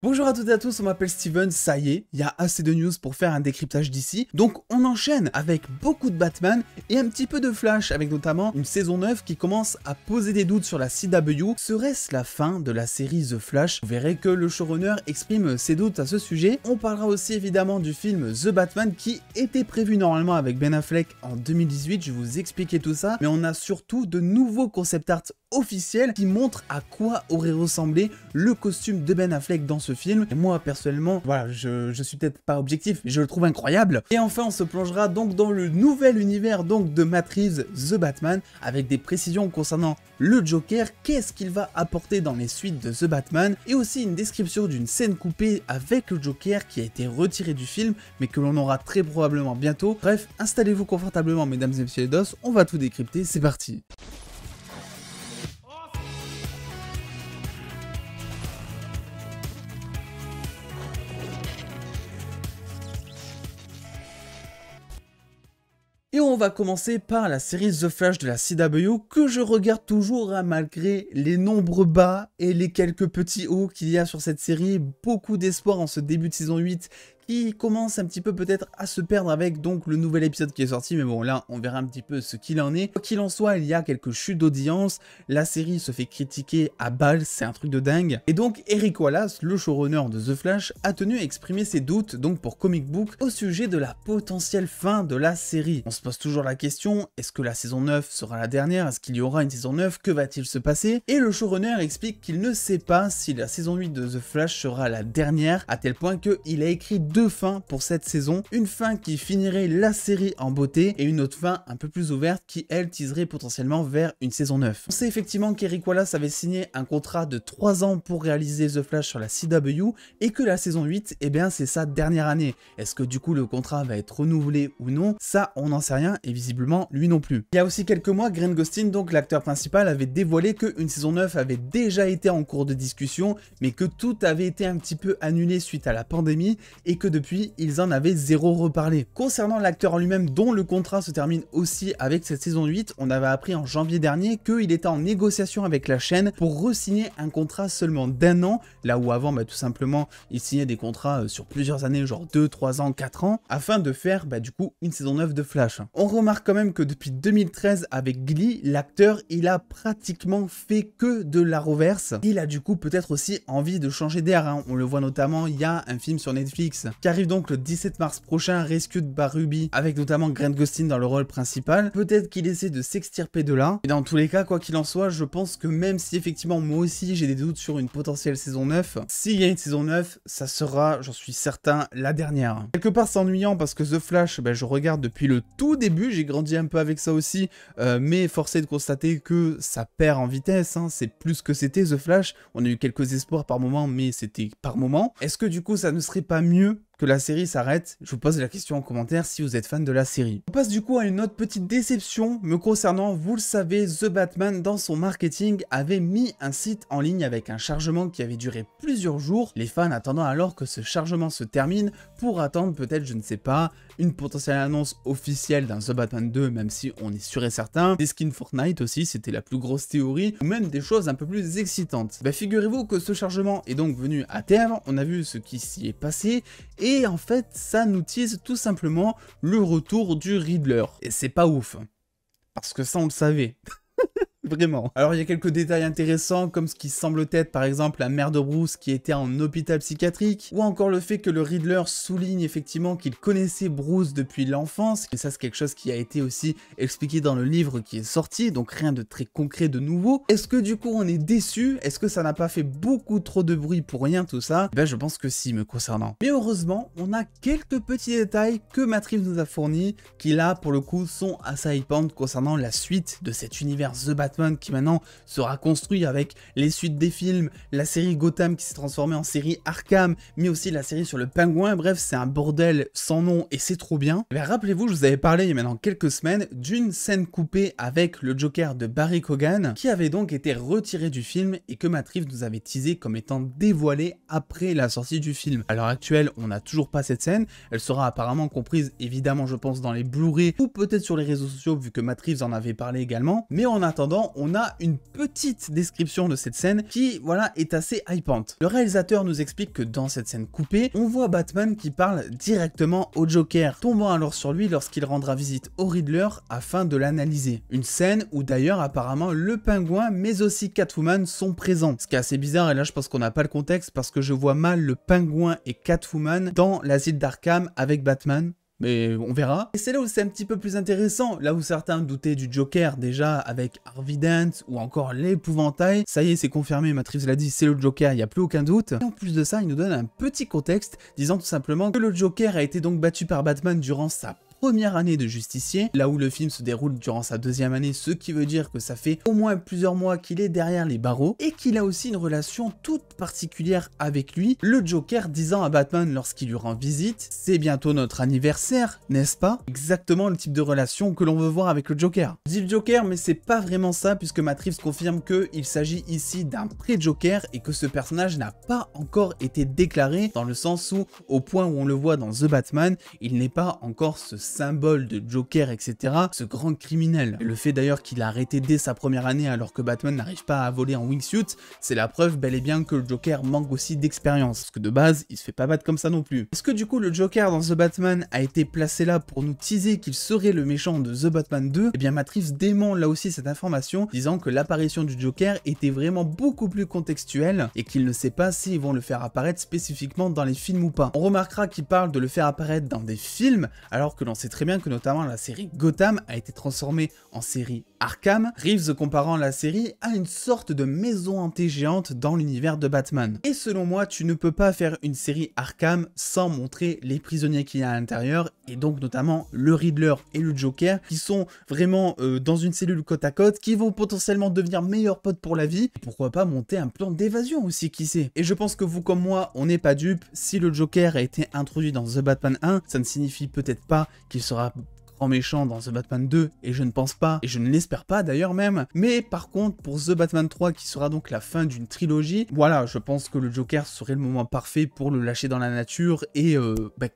Bonjour à toutes et à tous, on m'appelle Steven, ça y est, il y a assez de news pour faire un décryptage d'ici, donc on enchaîne avec beaucoup de Batman et un petit peu de Flash, avec notamment une saison 9 qui commence à poser des doutes sur la CW. Serait-ce la fin de la série The Flash? Vous verrez que le showrunner exprime ses doutes à ce sujet. On parlera aussi évidemment du film The Batman qui était prévu normalement avec Ben Affleck en 2018, je vais vous expliquer tout ça, mais on a surtout de nouveaux concept art officiels qui montrent à quoi aurait ressemblé le costume de Ben Affleck dans ce film. Et moi personnellement, voilà, je suis peut-être pas objectif, mais je le trouve incroyable. Et enfin, on se plongera donc dans le nouvel univers donc de Matt Reeves, The Batman, avec des précisions concernant le Joker, qu'est-ce qu'il va apporter dans les suites de The Batman, et aussi une description d'une scène coupée avec le Joker qui a été retiré du film, mais que l'on aura très probablement bientôt. Bref, installez-vous confortablement mesdames et messieurs les dos, on va tout décrypter, c'est parti. Et on va commencer par la série The Flash de la CW que je regarde toujours malgré les nombreux bas et les quelques petits hauts qu'il y a sur cette série. Beaucoup d'espoir en ce début de saison 8 qui commence un petit peu peut-être à se perdre avec donc le nouvel épisode qui est sorti, mais bon là on verra un petit peu ce qu'il en est. Quoi qu'il en soit, il y a quelques chutes d'audience, la série se fait critiquer à balle, c'est un truc de dingue. Et donc Eric Wallace, le showrunner de The Flash, a tenu à exprimer ses doutes donc pour Comic Book au sujet de la potentielle fin de la série. On se pose toujours la question, est-ce que la saison 9 sera la dernière? Est-ce qu'il y aura une saison 9? Que va-t-il se passer? Et le showrunner explique qu'il ne sait pas si la saison 8 de The Flash sera la dernière, à tel point qu'il a écrit deux fins pour cette saison, une fin qui finirait la série en beauté et une autre fin un peu plus ouverte qui elle teaserait potentiellement vers une saison 9. On sait effectivement qu'Eric Wallace avait signé un contrat de 3 ans pour réaliser The Flash sur la CW et que la saison 8, eh bien c'est sa dernière année. Est-ce que du coup le contrat va être renouvelé ou non? Ça on n'en sait rien et visiblement lui non plus. Il y a aussi quelques mois, Grant Gustin, donc l'acteur principal, avait dévoilé qu'une saison 9 avait déjà été en cours de discussion mais que tout avait été un petit peu annulé suite à la pandémie et que depuis, ils en avaient zéro reparlé. Concernant l'acteur en lui-même, dont le contrat se termine aussi avec cette saison 8, on avait appris en janvier dernier qu'il était en négociation avec la chaîne pour re-signer un contrat seulement d'1 an, là où avant, tout simplement, il signait des contrats sur plusieurs années, genre 2, 3 ans, 4 ans, afin de faire, du coup, une saison 9 de Flash. On remarque quand même que depuis 2013, avec Glee, l'acteur, il a pratiquement fait que de l'Arrowverse. Il a du coup peut-être aussi envie de changer d'air, hein. On le voit notamment, il y a un film sur Netflix qui arrive donc le 17 mars prochain, Rescued by Ruby, avec notamment Grant Gustin dans le rôle principal. Peut-être qu'il essaie de s'extirper de là. Et dans tous les cas, quoi qu'il en soit, je pense que même si effectivement moi aussi j'ai des doutes sur une potentielle saison 9, s'il y a une saison 9, ça sera, j'en suis certain, la dernière. Quelque part c'est ennuyant parce que The Flash, je regarde depuis le tout début, j'ai grandi un peu avec ça aussi, mais forcé de constater que ça perd en vitesse, hein. C'est plus que c'était The Flash. On a eu quelques espoirs par moment, mais c'était par moment. Est-ce que du coup ça ne serait pas mieux que la série s'arrête? Je vous pose la question en commentaire si vous êtes fan de la série. On passe du coup à une autre petite déception me concernant. Vous le savez, The Batman dans son marketing avait mis un site en ligne avec un chargement qui avait duré plusieurs jours, les fans attendant alors que ce chargement se termine pour attendre peut-être, je ne sais pas, une potentielle annonce officielle d'un The Batman 2, même si on est sûr et certain, des skins Fortnite aussi, c'était la plus grosse théorie, ou même des choses un peu plus excitantes. Figurez-vous que ce chargement est donc venu à terme, on a vu ce qui s'y est passé, et en fait, ça nous tease tout simplement le retour du Riddler. Et c'est pas ouf. Parce que ça, on le savait. Vraiment. Alors il y a quelques détails intéressants comme ce qui semble être par exemple la mère de Bruce qui était en hôpital psychiatrique, ou encore le fait que le Riddler souligne effectivement qu'il connaissait Bruce depuis l'enfance, et ça c'est quelque chose qui a été aussi expliqué dans le livre qui est sorti, donc rien de très concret de nouveau. Est-ce que du coup on est déçu? Est-ce que ça n'a pas fait beaucoup trop de bruit pour rien tout ça? Je pense que si me concernant. Mais heureusement, on a quelques petits détails que Matt Reeves nous a fournis, qui là pour le coup sont assez hypantes concernant la suite de cet univers The Batman qui maintenant sera construit avec les suites des films, la série Gotham qui s'est transformée en série Arkham, mais aussi la série sur le pingouin. Bref, c'est un bordel sans nom et c'est trop bien. Rappelez-vous, je vous avais parlé il y a maintenant quelques semaines d'une scène coupée avec le Joker de Barry Keoghan qui avait donc été retiré du film et que Matt Reeves nous avait teasé comme étant dévoilé après la sortie du film. À l'heure actuelle, on n'a toujours pas cette scène. Elle sera apparemment comprise évidemment je pense dans les Blu-ray ou peut-être sur les réseaux sociaux vu que Matt Reeves en avait parlé également. Mais en attendant, Cependant, on a une petite description de cette scène qui, voilà, est assez hypante. Le réalisateur nous explique que dans cette scène coupée, on voit Batman qui parle directement au Joker, tombant alors sur lui lorsqu'il rendra visite au Riddler afin de l'analyser. Une scène où d'ailleurs apparemment le Pingouin mais aussi Catwoman sont présents. Ce qui est assez bizarre, et là je pense qu'on n'a pas le contexte parce que je vois mal le Pingouin et Catwoman dans l'asile d'Arkham avec Batman. Mais on verra. Et c'est là où c'est un petit peu plus intéressant, là où certains doutaient du Joker déjà avec Harvey Dent ou encore l'épouvantail. Ça y est, c'est confirmé, Matt Reeves l'a dit, c'est le Joker, il n'y a plus aucun doute. Et en plus de ça, il nous donne un petit contexte disant tout simplement que le Joker a été donc battu par Batman durant sa première année de justicier, là où le film se déroule durant sa deuxième année, ce qui veut dire que ça fait au moins plusieurs mois qu'il est derrière les barreaux, et qu'il a aussi une relation toute particulière avec lui, le Joker disant à Batman lorsqu'il lui rend visite, c'est bientôt notre anniversaire, n'est-ce pas? Exactement le type de relation que l'on veut voir avec le Joker. Je dis le Joker, mais c'est pas vraiment ça, puisque Matt Reeves confirme qu'il s'agit ici d'un pré-Joker, et que ce personnage n'a pas encore été déclaré, dans le sens où, au point où on le voit dans The Batman, il n'est pas encore ce symbole de Joker, etc., ce grand criminel. Et le fait d'ailleurs qu'il a arrêté dès sa première année alors que Batman n'arrive pas à voler en wingsuit, c'est la preuve bel et bien que le Joker manque aussi d'expérience, parce que de base, il se fait pas battre comme ça non plus. Est-ce que du coup le Joker dans The Batman a été placé là pour nous teaser qu'il serait le méchant de The Batman 2? Eh bien Matt Reeves dément là aussi cette information, disant que l'apparition du Joker était vraiment beaucoup plus contextuelle et qu'il ne sait pas s'ils vont le faire apparaître spécifiquement dans les films ou pas. On remarquera qu'il parle de le faire apparaître dans des films, alors que l'on sait très bien que notamment la série Gotham a été transformée en série Arkham, Reeves comparant la série à une sorte de maison hantée géante dans l'univers de Batman. Et selon moi, tu ne peux pas faire une série Arkham sans montrer les prisonniers qu'il y a à l'intérieur, et donc notamment le Riddler et le Joker, qui sont vraiment dans une cellule côte à côte, qui vont potentiellement devenir meilleurs potes pour la vie, et pourquoi pas monter un plan d'évasion aussi, qui sait. Et je pense que vous comme moi, on n'est pas dupes, si le Joker a été introduit dans The Batman 1, ça ne signifie peut-être pas qu'il sera grand méchant dans The Batman 2, et je ne pense pas, et je ne l'espère pas d'ailleurs même, mais par contre pour The Batman 3 qui sera donc la fin d'une trilogie, voilà, je pense que le Joker serait le moment parfait pour le lâcher dans la nature et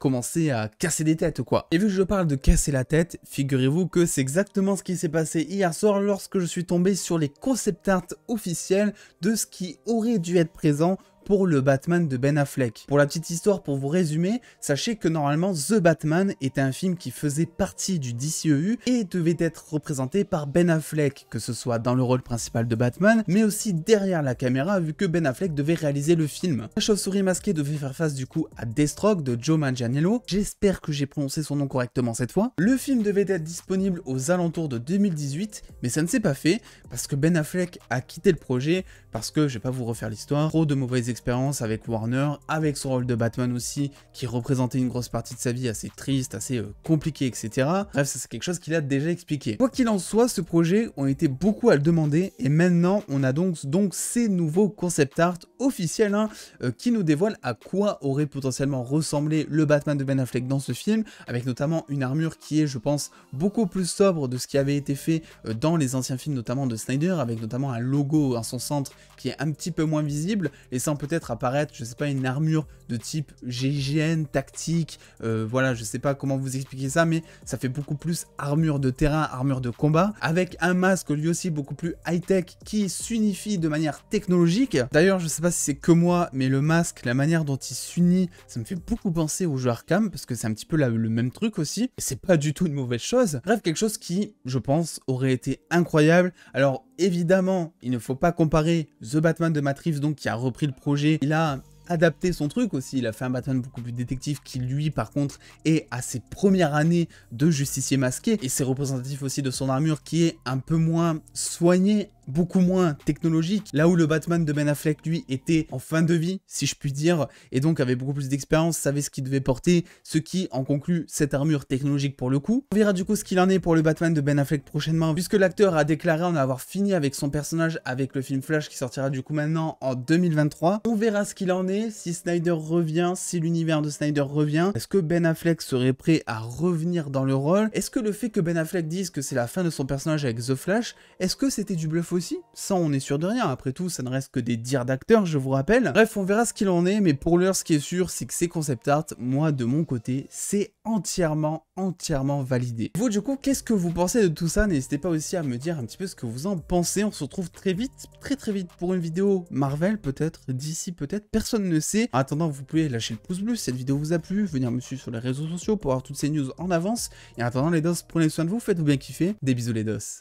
commencer à casser des têtes quoi. Et vu que je parle de casser la tête, figurez-vous que c'est exactement ce qui s'est passé hier soir lorsque je suis tombé sur les concept art officiels de ce qui aurait dû être présent pour le Batman de Ben Affleck. Pour la petite histoire, pour vous résumer, sachez que normalement The Batman était un film qui faisait partie du DCEU et devait être représenté par Ben Affleck, que ce soit dans le rôle principal de Batman, mais aussi derrière la caméra vu que Ben Affleck devait réaliser le film. La chauve-souris masquée devait faire face du coup à Deathstroke de Joe Manganiello, j'espère que j'ai prononcé son nom correctement cette fois. Le film devait être disponible aux alentours de 2018, mais ça ne s'est pas fait parce que Ben Affleck a quitté le projet parce que, je vais pas vous refaire l'histoire, trop de mauvaises expériences avec Warner, avec son rôle de Batman aussi, qui représentait une grosse partie de sa vie assez triste, assez compliquée, etc. Bref, ça c'est quelque chose qu'il a déjà expliqué. Quoi qu'il en soit, ce projet ont été beaucoup à le demander, et maintenant on a donc ces nouveaux concept art officiels qui nous dévoilent à quoi aurait potentiellement ressemblé le Batman de Ben Affleck dans ce film, avec notamment une armure qui est, je pense, beaucoup plus sobre de ce qui avait été fait dans les anciens films, notamment de Snyder, avec notamment un logo en son centre qui est un petit peu moins visible, laissant peut-être apparaître, je sais pas, une armure de type GIGN, tactique, voilà, je sais pas comment vous expliquer ça, mais ça fait beaucoup plus armure de terrain, armure de combat, avec un masque lui aussi beaucoup plus high-tech qui s'unifie de manière technologique. D'ailleurs, je sais pas si c'est que moi, mais le masque, la manière dont il s'unit, ça me fait beaucoup penser au jeu Arkham, parce que c'est un petit peu le même truc aussi, et c'est pas du tout une mauvaise chose. Bref, quelque chose qui, je pense, aurait été incroyable. Alors, évidemment, il ne faut pas comparer The Batman de Matt Reeves, donc qui a repris le projet. Il a adapté son truc aussi, il a fait un Batman beaucoup plus détective qui lui par contre est à ses premières années de justicier masqué, et c'est représentatif aussi de son armure qui est un peu moins soignée, beaucoup moins technologique, là où le Batman de Ben Affleck lui était en fin de vie si je puis dire, et donc avait beaucoup plus d'expérience, savait ce qu'il devait porter, ce qui en conclut cette armure technologique pour le coup. On verra du coup ce qu'il en est pour le Batman de Ben Affleck prochainement, puisque l'acteur a déclaré en avoir fini avec son personnage avec le film Flash qui sortira du coup maintenant en 2023. On verra ce qu'il en est, si Snyder revient, si l'univers de Snyder revient, est-ce que Ben Affleck serait prêt à revenir dans le rôle? Est-ce que le fait que Ben Affleck dise que c'est la fin de son personnage avec The Flash, est-ce que c'était du bluff off aussi, ça on est sûr de rien, après tout ça ne reste que des dires d'acteurs je vous rappelle. Bref on verra ce qu'il en est, mais pour l'heure ce qui est sûr c'est que ces concept art, moi de mon côté, c'est entièrement validé. Vous du coup qu'est-ce que vous pensez de tout ça? N'hésitez pas aussi à me dire un petit peu ce que vous en pensez, on se retrouve très vite, très vite pour une vidéo Marvel peut-être, d'ici peut-être, personne ne sait. En attendant vous pouvez lâcher le pouce bleu si cette vidéo vous a plu, venir me suivre sur les réseaux sociaux pour avoir toutes ces news en avance, et en attendant les dos, prenez soin de vous, faites-vous bien kiffer, des bisous les dos.